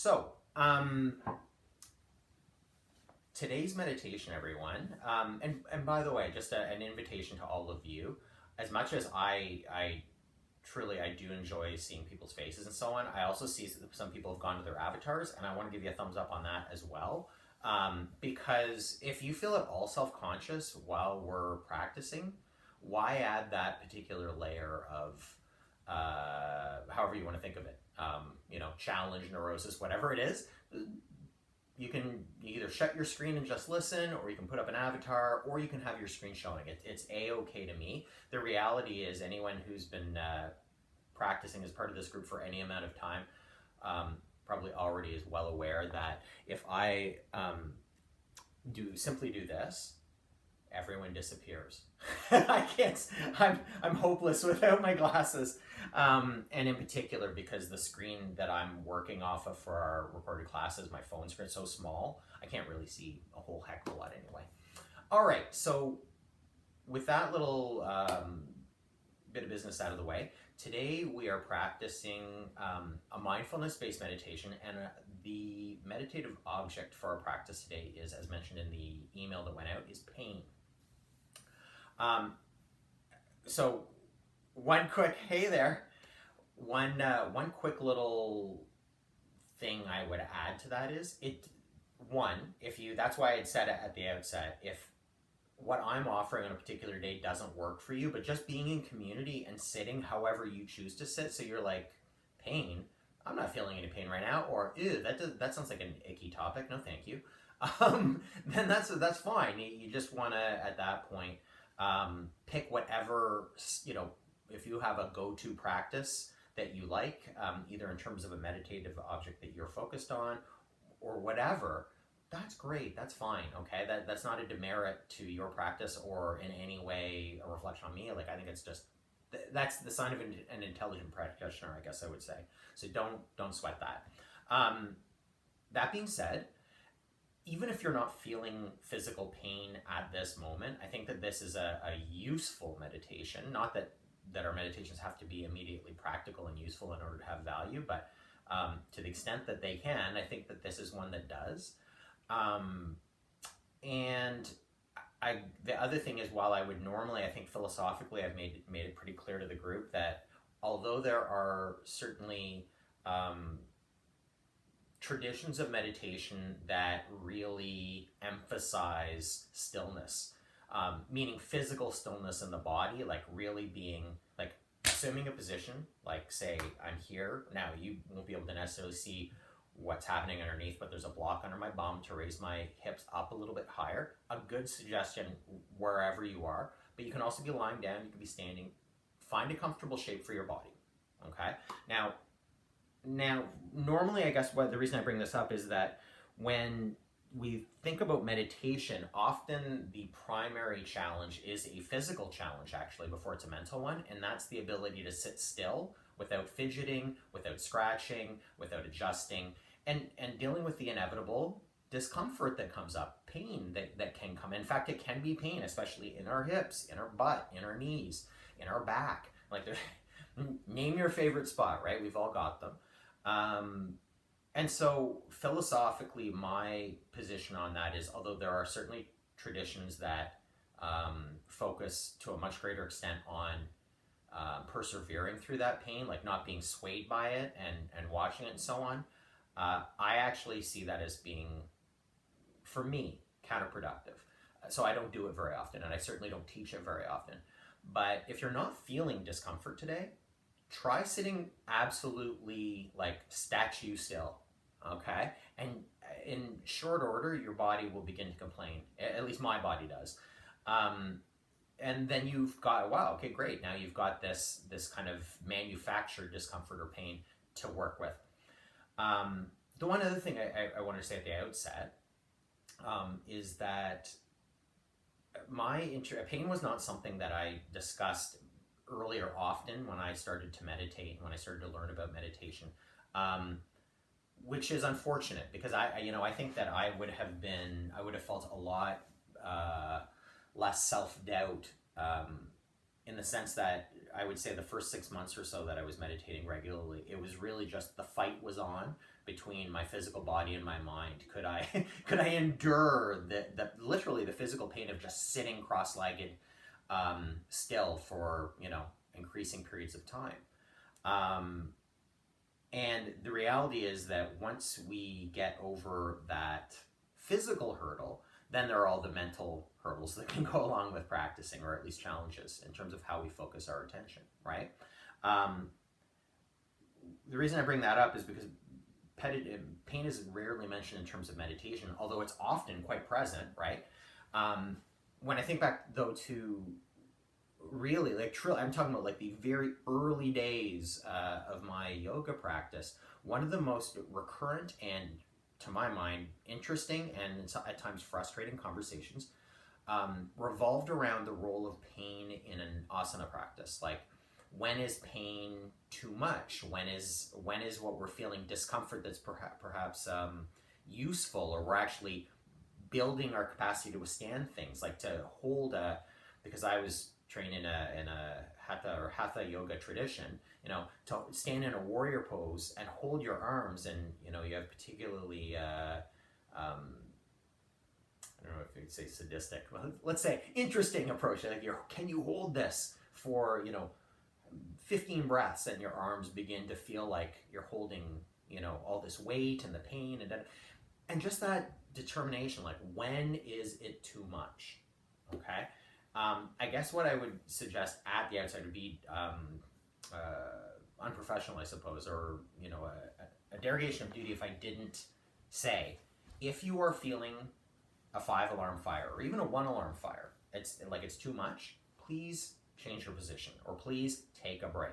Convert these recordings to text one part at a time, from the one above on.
So, today's meditation, everyone, and by the way, just an invitation to all of you. As much as I truly I do enjoy seeing people's faces and so on, I also see some people have gone to their avatars, and I want to give you a thumbs up on that as well. Because if you feel at all self-conscious while we're practicing, why add that particular layer of however you want to think of it, challenge, neurosis, whatever it is. You can either shut your screen and just listen, or you can put up an avatar, or you can have your screen showing. It's a-okay to me. The reality is anyone who's been practicing as part of this group for any amount of time probably already is well aware that if I simply do this, everyone disappears. I can't. I'm hopeless without my glasses, and in particular because the screen that I'm working off of for our recorded classes, my phone screen, is so small, I can't really see a whole heck of a lot anyway. All right, so with that little bit of business out of the way, today we are practicing a mindfulness-based meditation, and the meditative object for our practice today is, as mentioned in the email that went out, is pain. So one quick, hey there, one quick little thing I would add to that is that's why I'd said it at the outset, if what I'm offering on a particular day doesn't work for you, but just being in community and sitting however you choose to sit, so you're like, pain, I'm not feeling any pain right now, or ew, that sounds like an icky topic, no thank you, then that's fine. You just want to, at that point, pick whatever, if you have a go-to practice that you like, either in terms of a meditative object that you're focused on or whatever, that's great, that's fine, okay? That's not a demerit to your practice or in any way a reflection on me. Like, I think it's just, that's the sign of an intelligent practitioner, I guess I would say. So don't sweat that. That being said, even if you're not feeling physical pain at this moment, I think that this is a useful meditation. Not that our meditations have to be immediately practical and useful in order to have value, but to the extent that they can, I think that this is one that does. And the other thing is, while I would normally, I think philosophically, I've made it pretty clear to the group that although there are certainly traditions of meditation that really emphasize stillness, meaning physical stillness in the body, like really being, like assuming a position, like say I'm here. Now you won't be able to necessarily see what's happening underneath, but there's a block under my bum to raise my hips up a little bit higher. A good suggestion wherever you are, but you can also be lying down, you can be standing. Find a comfortable shape for your body, okay? Now, normally, I guess the reason I bring this up is that when we think about meditation, often the primary challenge is a physical challenge, actually, before it's a mental one, and that's the ability to sit still without fidgeting, without scratching, without adjusting, and dealing with the inevitable discomfort that comes up, pain that can come. In fact, it can be pain, especially in our hips, in our butt, in our knees, in our back. Like, name your favorite spot, right? We've all got them. And so philosophically, my position on that is, although there are certainly traditions that focus to a much greater extent on persevering through that pain, like not being swayed by it and watching it and so on, I actually see that as being, for me, counterproductive. So I don't do it very often, and I certainly don't teach it very often. But if you're not feeling discomfort today, try sitting absolutely like statue still, okay? And in short order, your body will begin to complain. At least my body does. And then you've got, wow, okay, great. Now you've got this kind of manufactured discomfort or pain to work with. The one other thing I wanted to say at the outset is that pain was not something that I discussed earlier often when I started to meditate and when I started to learn about meditation, which is unfortunate because I think that I would have felt a lot less self-doubt in the sense that I would say the first 6 months or so that I was meditating regularly, it was really just the fight was on between my physical body and my mind. Could I could I endure the literally the physical pain of just sitting cross-legged still for, increasing periods of time? And the reality is that once we get over that physical hurdle, then there are all the mental hurdles that can go along with practicing, or at least challenges in terms of how we focus our attention, right? The reason I bring that up is because pain is rarely mentioned in terms of meditation, although it's often quite present, right? When I think back, though, to really, I'm talking about like the very early days of my yoga practice, one of the most recurrent and, to my mind, interesting and at times frustrating conversations revolved around the role of pain in an asana practice. Like, when is pain too much? When is what we're feeling discomfort that's perhaps useful, or we're actually building our capacity to withstand things, like to hold because I was trained in a hatha yoga tradition, to stand in a warrior pose and hold your arms, and you have particularly I don't know if you'd say sadistic, but let's say interesting approach. Like, can you hold this for 15 breaths, and your arms begin to feel like you're holding all this weight and the pain, and just that determination, like, when is it too much? Okay. I guess what I would suggest at the outset would be unprofessional, I suppose, or a derogation of duty if I didn't say, if you are feeling a 5-alarm fire or even a 1-alarm fire, it's too much, please change your position, or please take a break.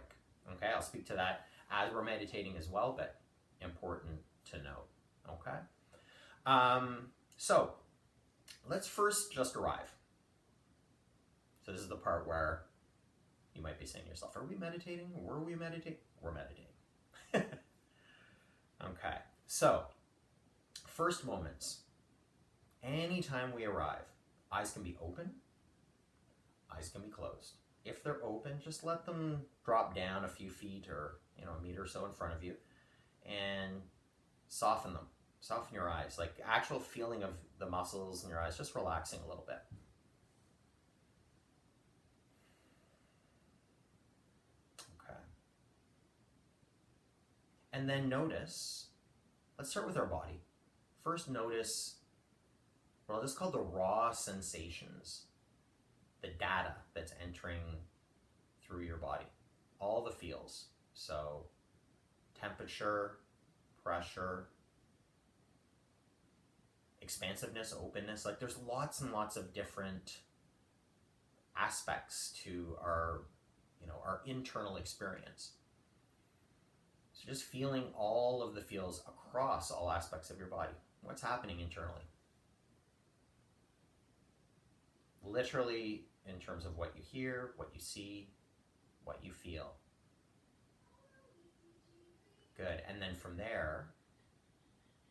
Okay, I'll speak to that as we're meditating as well, but important to note. Okay, so let's first just arrive. So this is the part where you might be saying to yourself, are we meditating? Were we meditating? We're meditating. Okay, so first moments. Anytime we arrive, eyes can be open, eyes can be closed. If they're open, just let them drop down a few feet, or a meter or so in front of you, and soften them. Soften your eyes, like actual feeling of the muscles in your eyes, just relaxing a little bit. Okay. And then notice, let's start with our body. First, notice what is called the raw sensations, the data that's entering through your body, all the feels. So temperature, pressure, expansiveness, openness, like there's lots and lots of different aspects to our internal experience. So just feeling all of the feels across all aspects of your body. What's happening internally? Literally, in terms of what you hear, what you see, what you feel. Good. And then from there,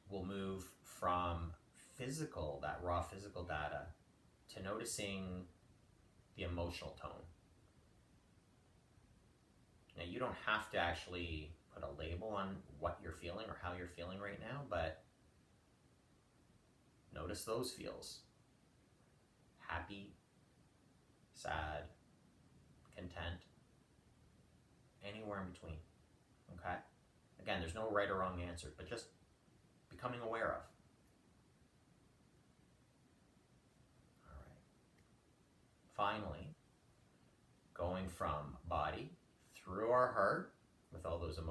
we'll move from that raw physical data, to noticing the emotional tone. Now, you don't have to actually put a label on what you're feeling or how you're feeling right now, but notice those feels. Happy, sad, content, anywhere in between. Okay? Again, there's no right or wrong answer, but just becoming aware of. All right. Finally, going from body through our heart with all those the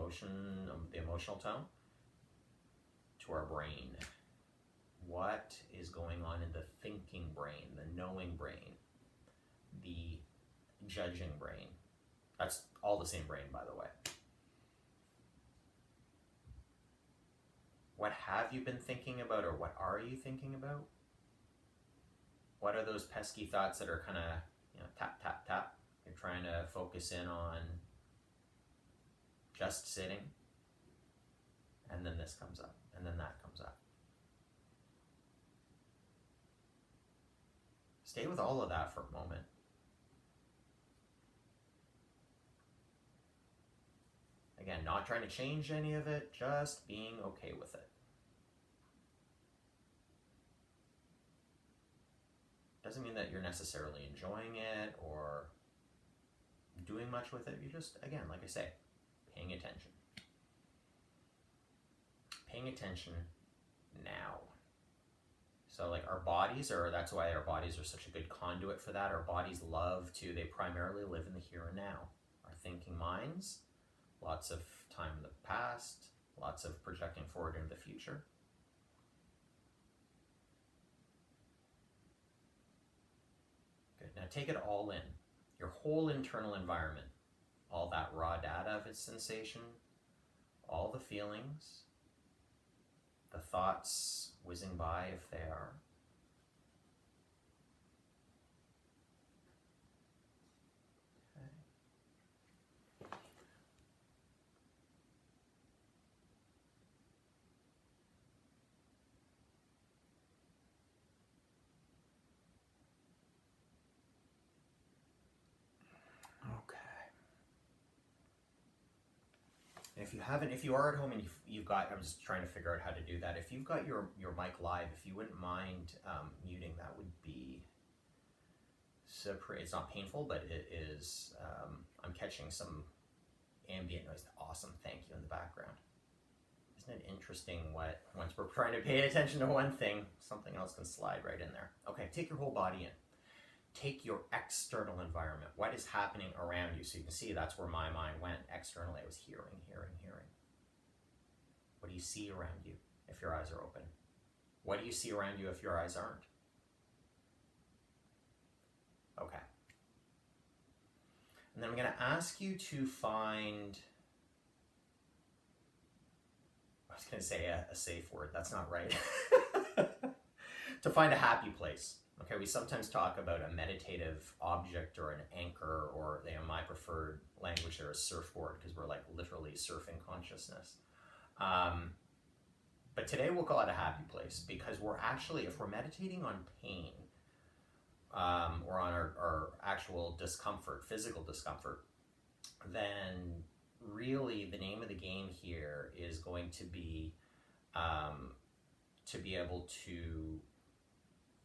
emotional tone, to our brain. What is going on in the thinking brain, the knowing brain, the judging brain? That's all the same brain, by the way. What have you been thinking about, or what are you thinking about? What are those pesky thoughts that are kind of, tap, tap, tap? You're trying to focus in on just sitting, and then this comes up, and then that comes up. Stay with all of that for a moment. Again, not trying to change any of it, just being okay with it. Doesn't mean that you're necessarily enjoying it or doing much with it. You're just, again, like I say, paying attention. Paying attention now. So like our bodies that's why our bodies are such a good conduit for that. Our bodies they primarily live in the here and now. Our thinking minds, lots of time in the past, lots of projecting forward into the future. Good, now take it all in. Your whole internal environment, all that raw data of its sensation, all the feelings, the thoughts whizzing by if they are. Okay. And if you are at home and you've got, I'm just trying to figure out how to do that. If you've got your mic live, if you wouldn't mind muting, that would be it's not painful, but it is, I'm catching some ambient noise. Awesome, thank you, in the background. Isn't it interesting what, once we're trying to pay attention to one thing, something else can slide right in there. Okay, take your whole body in. Take your external environment. What is happening around you? So you can see that's where my mind went. Externally, I was hearing. What do you see around you if your eyes are open? What do you see around you if your eyes aren't? Okay. And then I'm going to ask you to find, I was going to say a safe word. That's not right. To find a happy place. Okay, we sometimes talk about a meditative object or an anchor, or my preferred language there is surfboard, because we're like literally surfing consciousness. But today we'll call it a happy place, because we're actually, if we're meditating on pain, or on our actual discomfort, physical discomfort, then really the name of the game here is going to be able to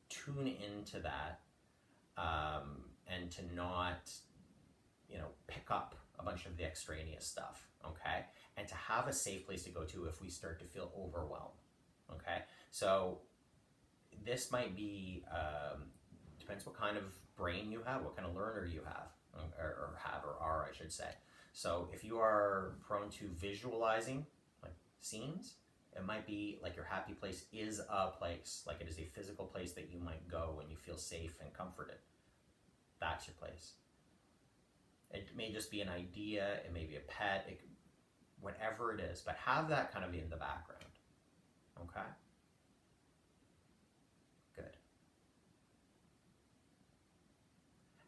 tune into that, and to not, pick up a bunch of the extraneous stuff, okay? And to have a safe place to go to if we start to feel overwhelmed, okay? So this might be, depends what kind of brain you have, what kind of learner you have, or are, I should say. So if you are prone to visualizing, like scenes, it might be like your happy place is a place, like it is a physical place that you might go when you feel safe and comforted. That's your place. It may just be an idea, it may be a pet, whatever it is, but have that kind of in the background, okay? Good.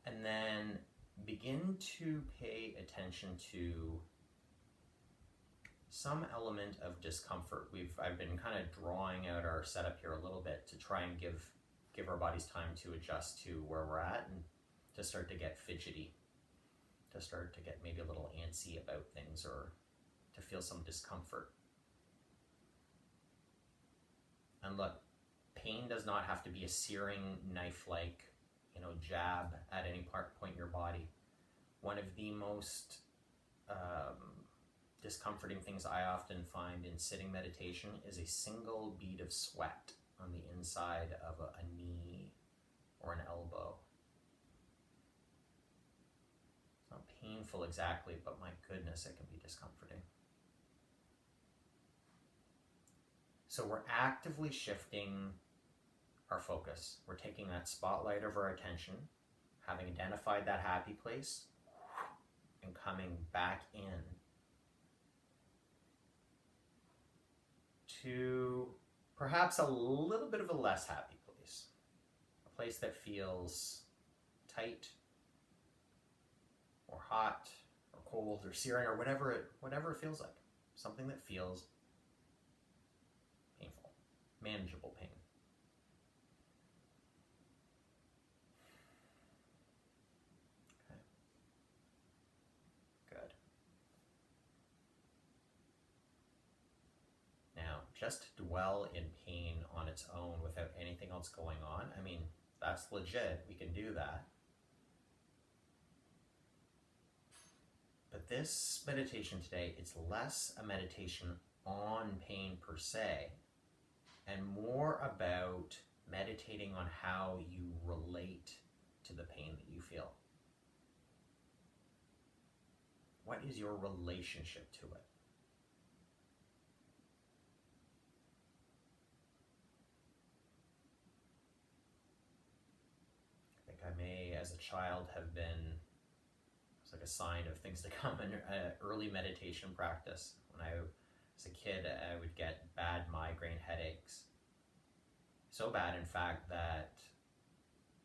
And then begin to pay attention to some element of discomfort. I've been kind of drawing out our setup here a little bit to try and give our bodies time to adjust to where we're at and to start to get fidgety, to start to get maybe a little antsy about things, or to feel some discomfort. And look, pain does not have to be a searing knife-like, jab at any point in your body. One of the most discomforting things I often find in sitting meditation is a single bead of sweat on the inside of a knee or an elbow. It's not painful exactly, but my goodness, it can be discomforting. So we're actively shifting our focus. We're taking that spotlight of our attention, having identified that happy place, and coming back in to perhaps a little bit of a less happy place, a place that feels tight or hot or cold or searing or whatever it feels like, something that feels painful, manageable pain. Okay. Good. just dwell in pain on its own without anything else going on, I mean, that's legit. We can do that. But this meditation today, it's less a meditation on pain per se, and more about meditating on how you relate to the pain that you feel. What is your relationship to it? I think I may, as a child, have been, it's like a sign of things to come in early meditation practice. When I was a kid, I would get bad migraine headaches. So bad, in fact, that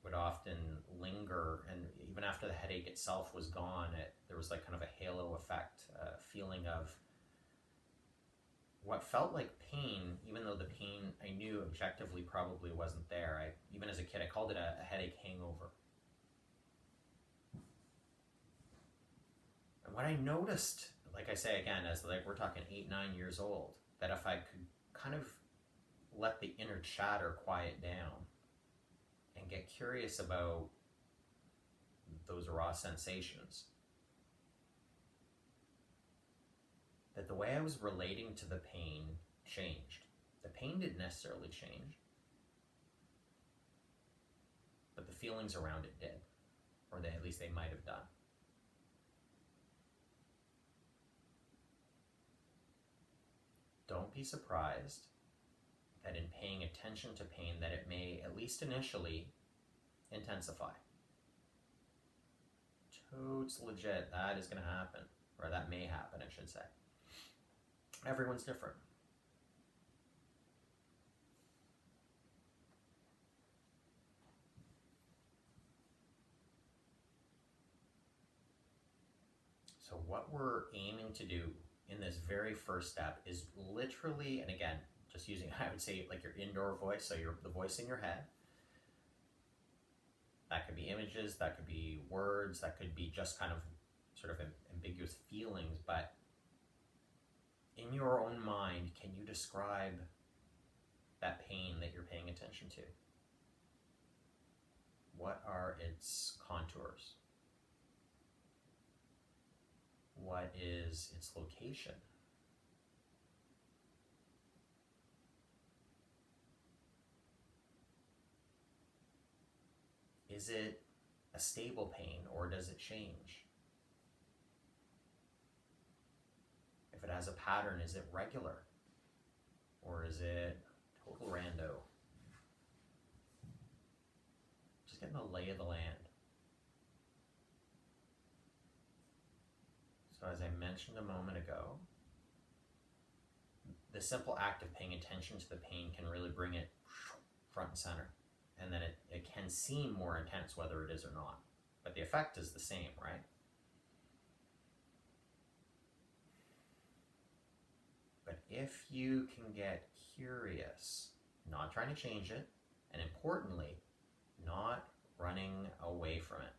would often linger, and even after the headache itself was gone, there was like kind of a halo effect, feeling of what felt like pain, even though the pain I knew objectively probably wasn't there. Even as a kid, I called it a headache hangover. And what I noticed, like I say again, as like we're talking 8, 9 years old, that if I could kind of let the inner chatter quiet down and get curious about those raw sensations, that the way I was relating to the pain changed. The pain didn't necessarily change, but the feelings around it did, or at least they might have done. Don't be surprised that in paying attention to pain, that it may, at least initially, intensify. Totes legit, that is going to happen, or that may happen, I should say. Everyone's different. So what we're aiming to do in this very first step is literally, and again, just using, I would say, like your indoor voice, so the voice in your head. That could be images, that could be words, that could be just kind of sort of ambiguous feelings, but in your own mind, can you describe that pain that you're paying attention to? What are its contours? What is its location? Is it a stable pain, or does it change? If it has a pattern, is it regular? Or is it total rando? Just getting the lay of the land. So as I mentioned a moment ago, the simple act of paying attention to the pain can really bring it front and center. And then it can seem more intense whether it is or not. But the effect is the same, right? But if you can get curious, not trying to change it, and importantly, not running away from it,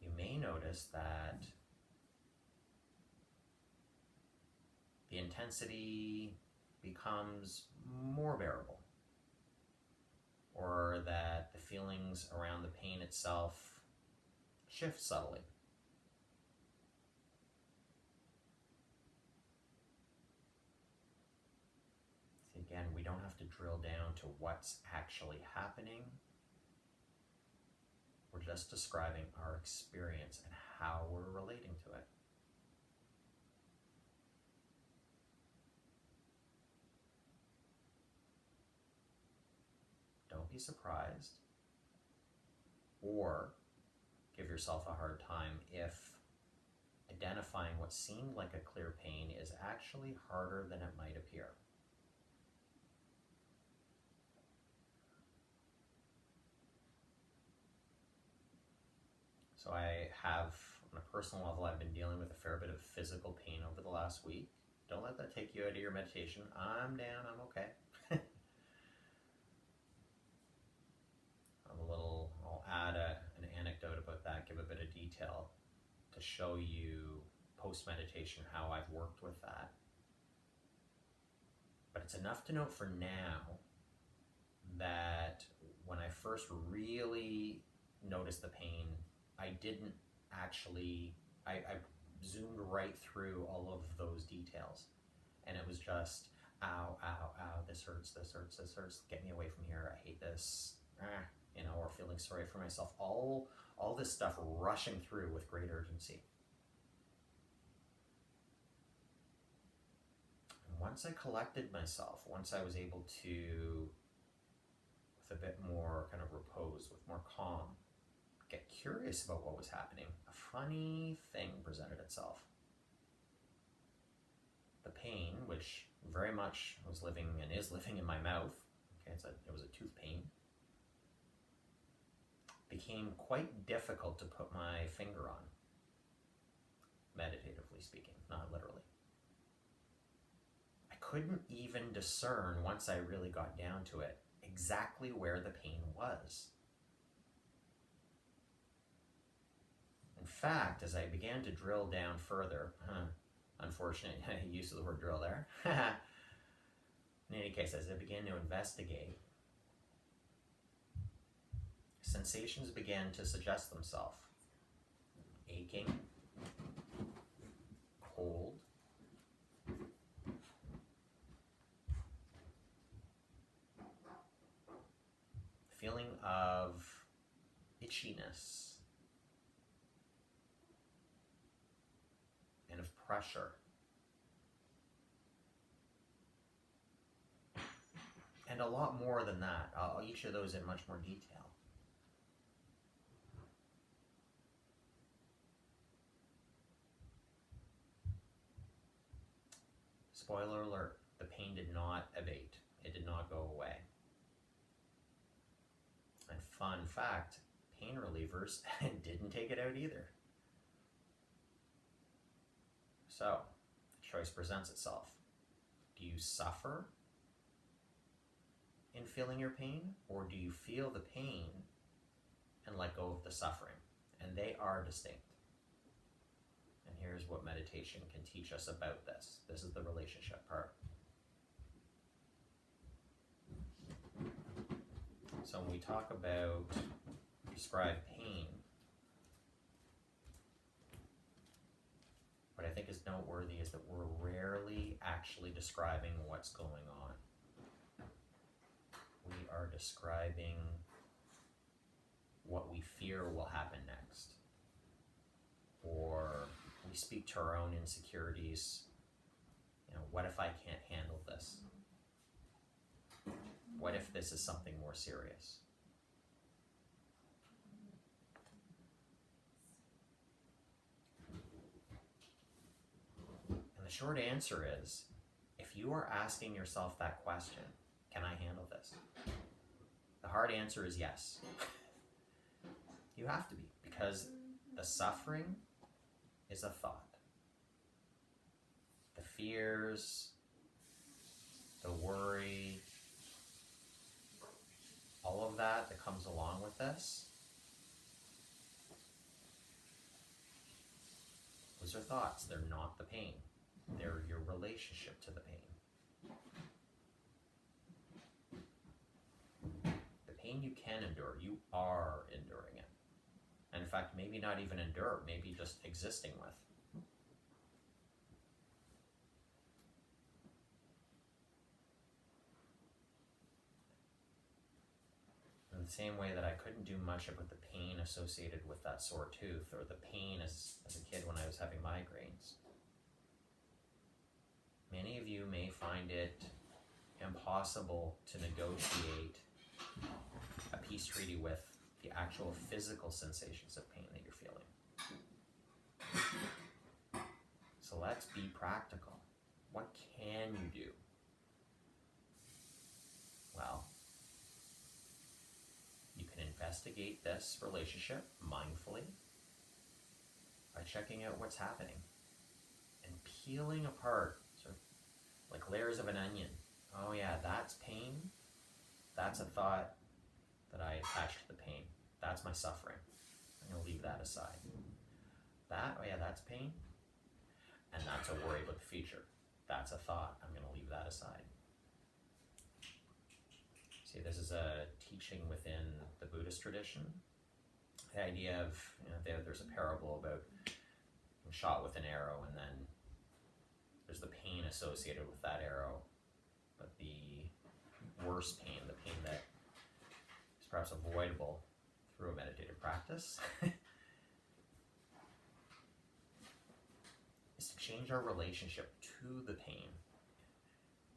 you may notice that the intensity becomes more bearable, or that the feelings around the pain itself shift subtly. See, again, we don't have to drill down to what's actually happening. We're just describing our experience and how we're relating to it. Don't be surprised or give yourself a hard time if identifying what seemed like a clear pain is actually harder than it might appear. So I have, on a personal level, I've been dealing with a fair bit of physical pain over the last week. Don't let that take you out of your meditation. I'm down, I'm okay. I'll add an anecdote about that, give a bit of detail to show you post-meditation, how I've worked with that. But it's enough to note for now that when I first really noticed the pain, I didn't actually, I zoomed right through all of those details. And it was just, ow, ow, ow, this hurts, get me away from here, I hate this, or feeling sorry for myself. All this stuff rushing through with great urgency. And once I collected myself, once I was able to, with a bit more kind of repose, with more calm, get curious about what was happening, a funny thing presented itself. The pain, which very much was living and is living in my mouth, it was a tooth pain, became quite difficult to put my finger on, meditatively speaking, not literally. I couldn't even discern, once I really got down to it, exactly where the pain was. In fact, as I began to drill down further, unfortunate use of the word drill there. In any case, as I began to investigate, sensations began to suggest themselves. Aching, cold, feeling of itchiness and of pressure. And a lot more than that. Each of those in much more detail. Spoiler alert, the pain did not abate. It did not go away. And fun fact, pain relievers didn't take it out either. So, the choice presents itself. Do you suffer in feeling your pain, or do you feel the pain and let go of the suffering? And they are distinct. And here's what meditation can teach us about this. This is the relationship part. So when we talk about prescribed pain, what I think is noteworthy is that we're rarely actually describing what's going on. We are describing what we fear will happen next. Or we speak to our own insecurities. What if I can't handle this? What if this is something more serious? And the short answer is, if you are asking yourself that question, can I handle this? The hard answer is yes. You have to be, because the suffering is a thought. The fears, the worry, all of that comes along with this, those are thoughts. They're not the pain. They're your relationship to the pain. The pain you can endure, you are enduring it. And in fact, maybe not even endure, maybe just existing with. In the same way that I couldn't do much about the pain associated with that sore tooth, or the pain as a kid when I was having migraines. Many of you may find it impossible to negotiate a peace treaty with the actual physical sensations of pain that you're feeling. So let's be practical. What can you do? Well, you can investigate this relationship mindfully by checking out what's happening and peeling apart, sort of like layers of an onion. Oh yeah, that's pain. That's a thought that I attached to the pain. That's my suffering. I'm going to leave that aside. Oh yeah, that's pain. future. That's a thought. I'm going to leave that aside. See, this is a teaching within the Buddhist tradition. The idea of, there's a parable about being shot with an arrow, and then there's the pain associated with that arrow, but the worse pain, the pain that is perhaps avoidable through a meditative practice, is to change our relationship to the pain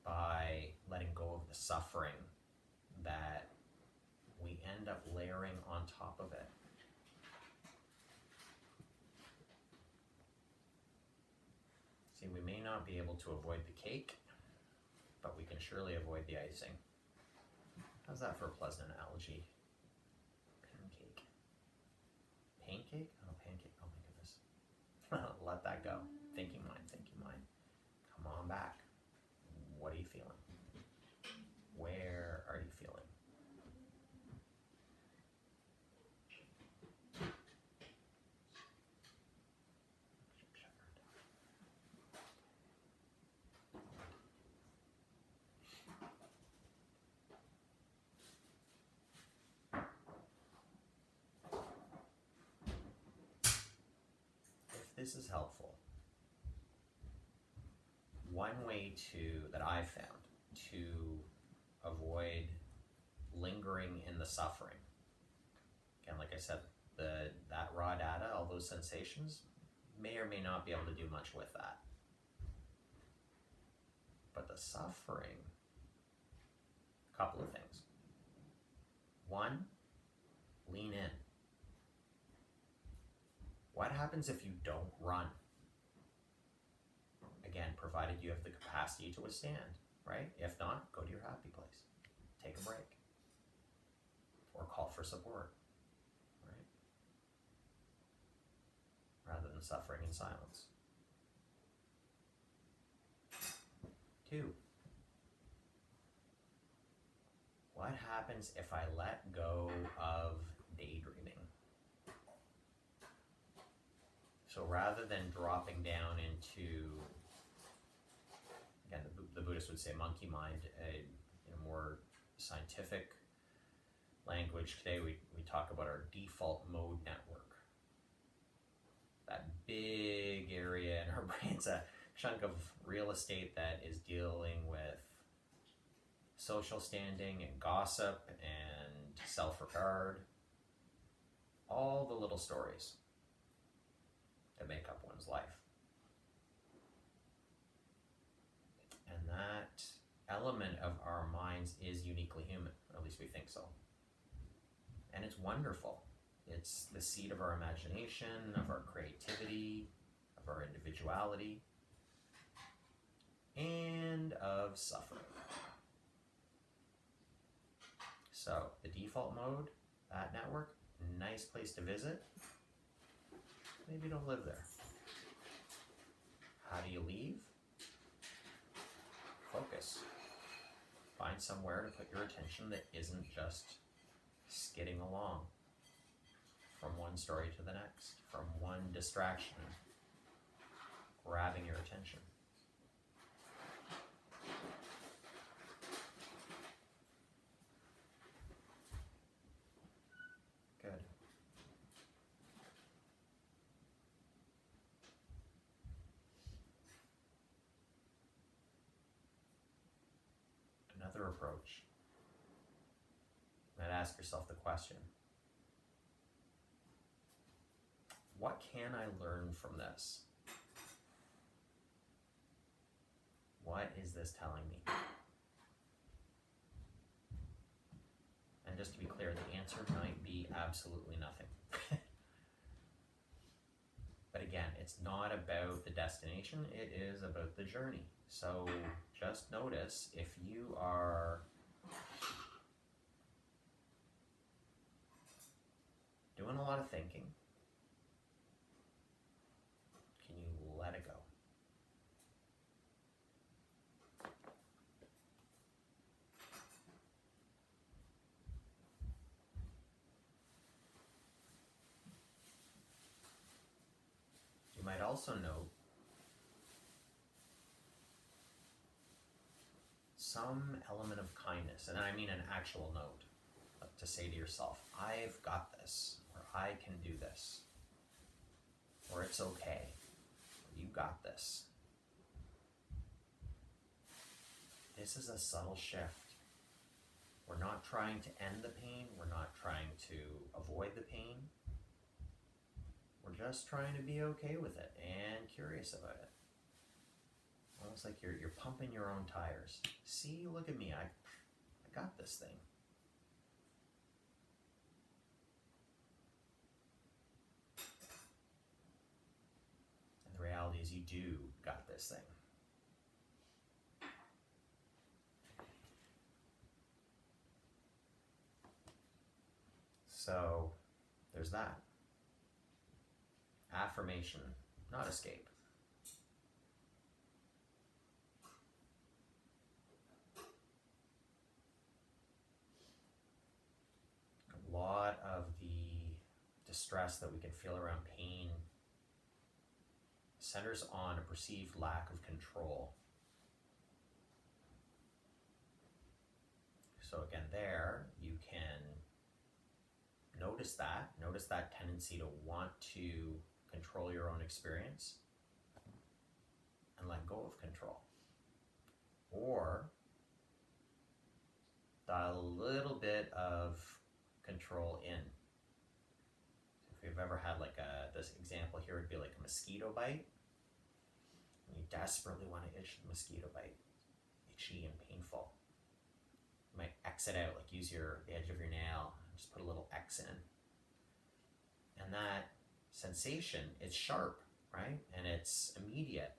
by letting go of the suffering that we end up layering on top of it. See, we may not be able to avoid the cake, but we can surely avoid the icing. How's that for a pleasant analogy? Pancake. Pancake? Oh, pancake. Oh my goodness. Let that go. Thinking mind, thinking mind. Come on back. What are you feeling? Where are you feeling? If this is helpful, one way that I've found to avoid lingering in the suffering, again, like I said, that raw data, all those sensations, may or may not be able to do much with that. But the suffering, a couple of things. One, lean in. What happens if you don't run? Again, provided you have the capacity to withstand, right? If not, go to your happy place. Take a break. Or call for support, right? Rather than suffering in silence. 2, what happens if I let go of daydreaming? So rather than dropping down into, again, the Buddhists would say monkey mind, in a more scientific language today, we talk about our default mode network. That big area in our brains, a chunk of real estate that is dealing with social standing and gossip and self-regard, all the little stories that make up one's life. And that element of our minds is uniquely human, or at least we think so. And it's wonderful. It's the seat of our imagination, of our creativity, of our individuality, and of suffering. So the default mode, that network, nice place to visit. Maybe don't live there. How do you leave? Focus. Find somewhere to put your attention that isn't just skidding along from one story to the next, from one distraction, grabbing your attention. Good. Another approach. And ask yourself the question, what can I learn from this? What is this telling me? And just to be clear, the answer might be absolutely nothing. But again, it's not about the destination, it is about the journey. So just notice if you are doing a lot of thinking, can you let it go? You might also note some element of kindness, and I mean an actual note, like to say to yourself, I've got this, or I can do this, or it's okay, or you got this. This is a subtle shift. We're not trying to end the pain. We're not trying to avoid the pain. We're just trying to be okay with it and curious about it. Almost like you're pumping your own tires. See, look at me. I got this thing. And the reality is you do got this thing. So there's that. Affirmation, not escape. A lot of the distress that we can feel around pain centers on a perceived lack of control. So again, there you can notice that tendency to want to control your own experience and let go of control. Or dial a little bit of control in. If you've ever had this example here would be like a mosquito bite. And you desperately want to itch the mosquito bite. Itchy and painful. You might X it out, like use the edge of your nail, and just put a little X in. And that sensation, it's sharp, right? And it's immediate.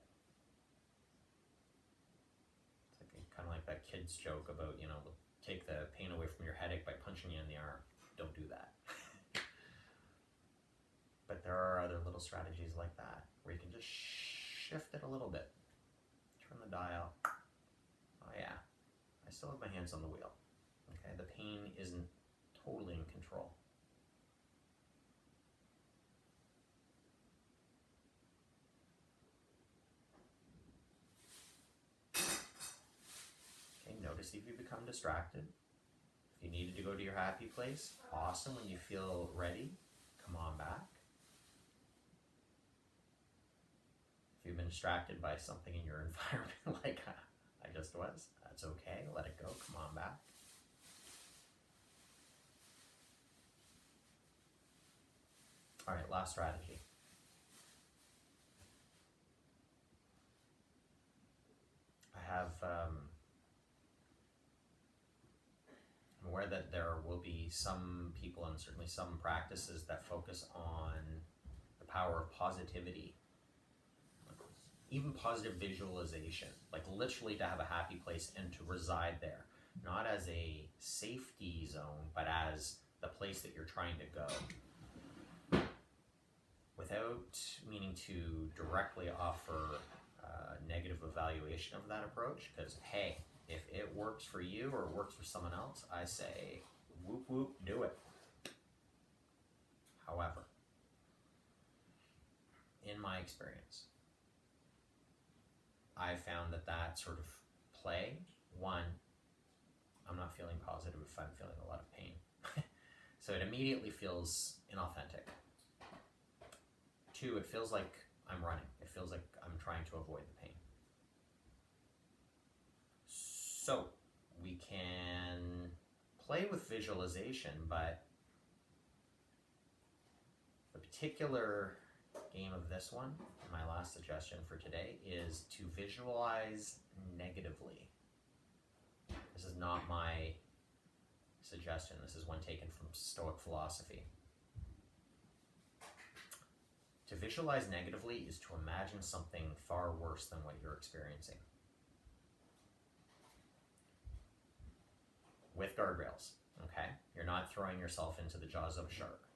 It's kind of like that kid's joke about, take the pain away from your headache by punching you in the arm. Don't do that. But there are other little strategies like that where you can just shift it a little bit. Turn the dial. Oh yeah, I still have my hands on the wheel. Okay, the pain isn't totally in control. Okay, notice if you become distracted. If you needed to go to your happy place, awesome. When you feel ready, come on back. If you've been distracted by something in your environment like I just was, that's okay. Let it go. Come on back. All right, last strategy. I have, I'm aware that there will be some people and certainly some practices that focus on the power of positivity, even positive visualization, like literally to have a happy place and to reside there, not as a safety zone, but as the place that you're trying to go. Without meaning to directly offer negative evaluation of that approach, because hey, if it works for you or it works for someone else, I say whoop whoop, do it. However, in my experience, I found that sort of play, one, I'm not feeling positive if I'm feeling a lot of pain. So it immediately feels inauthentic. Two, it feels like I'm running. It feels like I'm trying to avoid the pain. So we can play with visualization, but the particular game of this one, my last suggestion for today, is to visualize negatively. This is not my suggestion. This is one taken from Stoic philosophy. To visualize negatively is to imagine something far worse than what you're experiencing. With guardrails, okay? You're not throwing yourself into the jaws of a shark,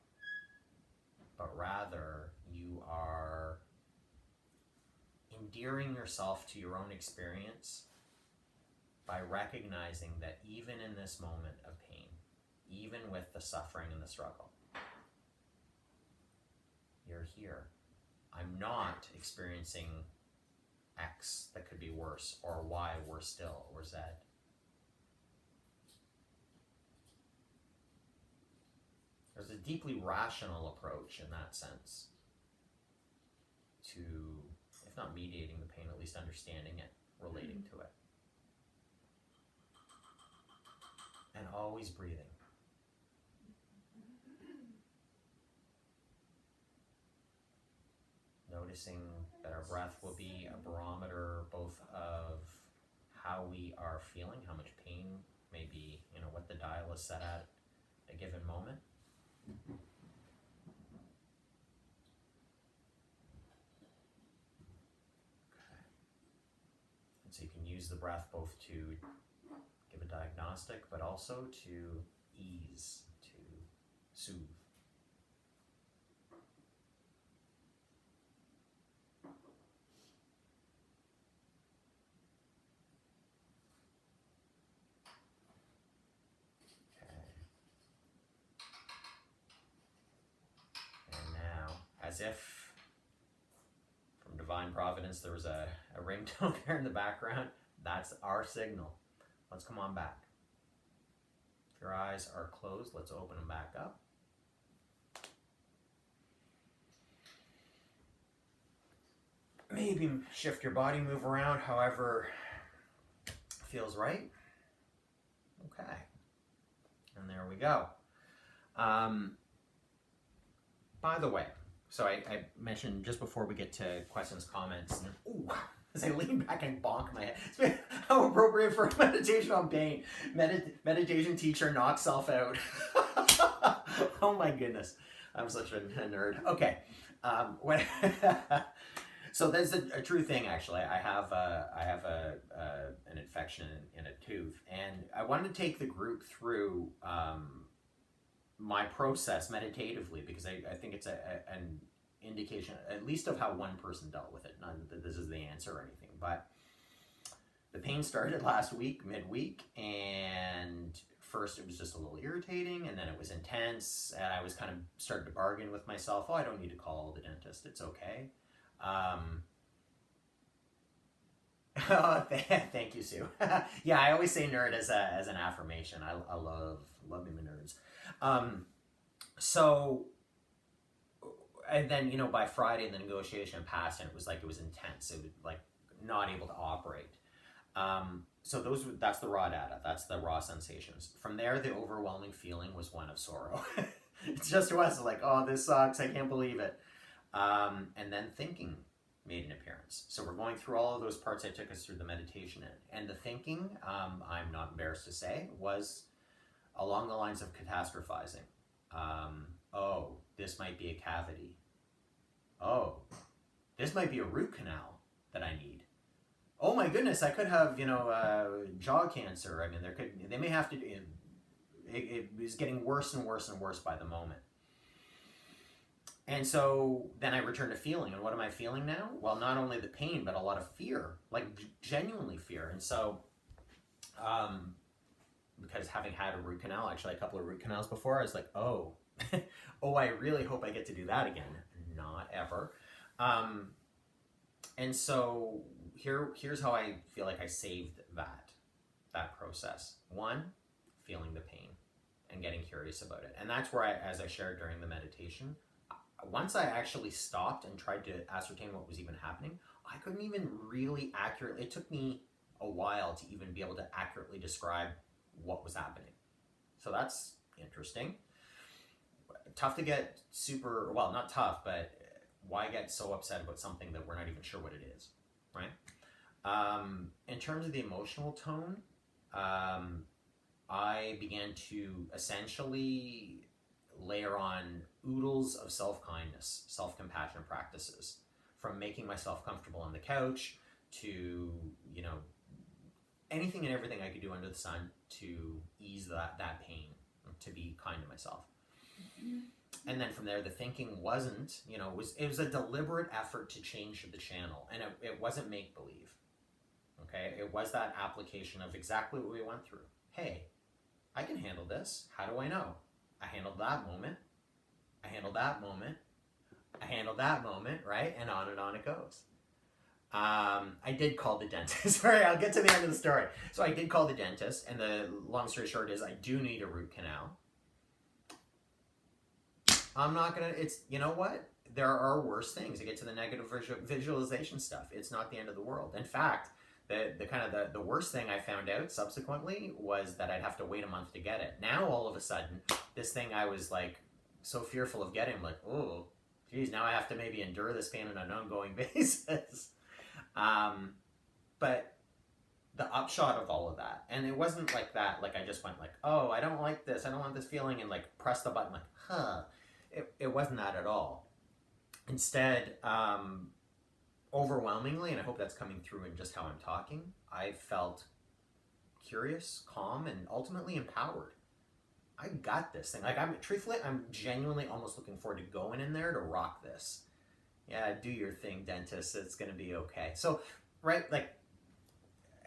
but rather you are endearing yourself to your own experience by recognizing that even in this moment of pain, even with the suffering and the struggle, you're here. I'm not experiencing X that could be worse, or Y worse still, or Z. There's a deeply rational approach in that sense to, if not mediating the pain, at least understanding it, relating to it. And always breathing. Noticing that our breath will be a barometer both of how we are feeling, how much pain may be, what the dial is set at a given moment. Okay. And so you can use the breath both to give a diagnostic, but also to ease, to soothe. As if from divine providence there was a ringtone there in the background. That's our signal. Let's come on back. If your eyes are closed, let's open them back up. Maybe shift your body, move around however feels right. Okay. And there we go. By the way, so I mentioned just before we get to questions, comments, and as I lean back and bonk my head. How appropriate for a meditation on pain. Meditation teacher knocks self out. Oh my goodness. I'm such a nerd. Okay. So there's a true thing, actually. I have an infection in a tooth, and I wanted to take the group through my process meditatively, because I think it's an indication, at least of how one person dealt with it. Not that this is the answer or anything, but the pain started last week, midweek, and first it was just a little irritating, and then it was intense, and I was kind of starting to bargain with myself. Oh, I don't need to call the dentist. It's okay. Thank you, Sue. Yeah, I always say nerd as an affirmation. I love me nerds. So, and then, by Friday the negotiation passed, and it was intense. It was like not able to operate. So that's the raw data. That's the raw sensations. From there, the overwhelming feeling was one of sorrow. It's just to us like, oh, this sucks. I can't believe it. And then thinking made an appearance. So we're going through all of those parts I took us through the meditation in. And the thinking, I'm not embarrassed to say, was along the lines of catastrophizing. Oh, this might be a cavity. Oh, this might be a root canal that I need. Oh my goodness, I could have, jaw cancer. I mean, they may have to, it was getting worse and worse and worse by the moment. And so then I returned to feeling. And what am I feeling now? Well, not only the pain, but a lot of fear, like genuinely fear. And so, because having had a root canal, actually a couple of root canals before, I was like, oh, I really hope I get to do that again. Not ever. And so here's how I feel like I saved that process. One, feeling the pain and getting curious about it. And that's where as I shared during the meditation, once I actually stopped and tried to ascertain what was even happening, I couldn't even really accurately, it took me a while to even be able to accurately describe what was happening. So that's interesting. Tough to get not tough, but why get so upset about something that we're not even sure what it is, right? In terms of the emotional tone, I began to essentially layer on oodles of self-kindness, self-compassion practices, from making myself comfortable on the couch to, anything and everything I could do under the sun to ease that pain, to be kind to myself. Mm-hmm. And then from there, the thinking wasn't, it was a deliberate effort to change the channel, and it wasn't make-believe, okay? It was that application of exactly what we went through. Hey, I can handle this. How do I know? I handled that moment. I handled that moment. I handled that moment, right? And on it goes. I did call the dentist. Sorry, I'll get to the end of the story. So I did call the dentist, and the long story short is I do need a root canal. I'm not gonna. It's, you know what? There are worse things. To get to the negative visualization stuff, it's not the end of the world. In fact, the kind of the worst thing I found out subsequently was that I'd have to wait a month to get it. Now all of a sudden, this thing I was like so fearful of getting, I'm like, oh, geez, now I have to maybe endure this pain on an ongoing basis. But the upshot of all of that, and it wasn't like that, like I just went like, oh, I don't like this, I don't want this feeling, and like press the button like, huh. It wasn't that at all. Instead, overwhelmingly, and I hope that's coming through in just how I'm talking, I felt curious, calm, and ultimately empowered. I got this thing. Like, I'm genuinely almost looking forward to going in there to rock this. Yeah, do your thing, dentist. It's gonna be okay. So, right, like,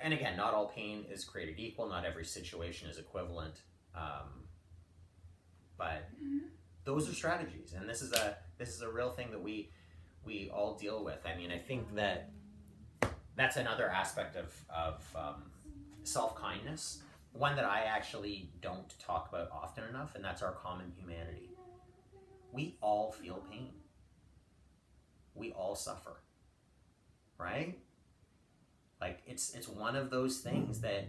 and again, not all pain is created equal. Not every situation is equivalent. But those are strategies, and this is a real thing that we all deal with. I mean, I think that that's another aspect of self-kindness, one that I actually don't talk about often enough, and that's our common humanity. We all feel pain. We all suffer, right? Like, it's one of those things that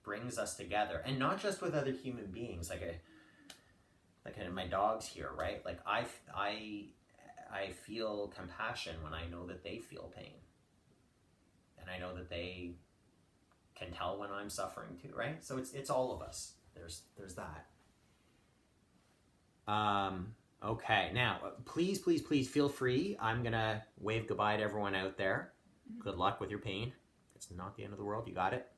brings us together, and not just with other human beings. Like my dog's here, right? Like I feel compassion when I know that they feel pain, and I know that they can tell when I'm suffering too, right? So it's all of us. There's that. Okay, now please feel free. I'm gonna wave goodbye to everyone out there. Good luck with your pain. It's not the end of the world. You got it.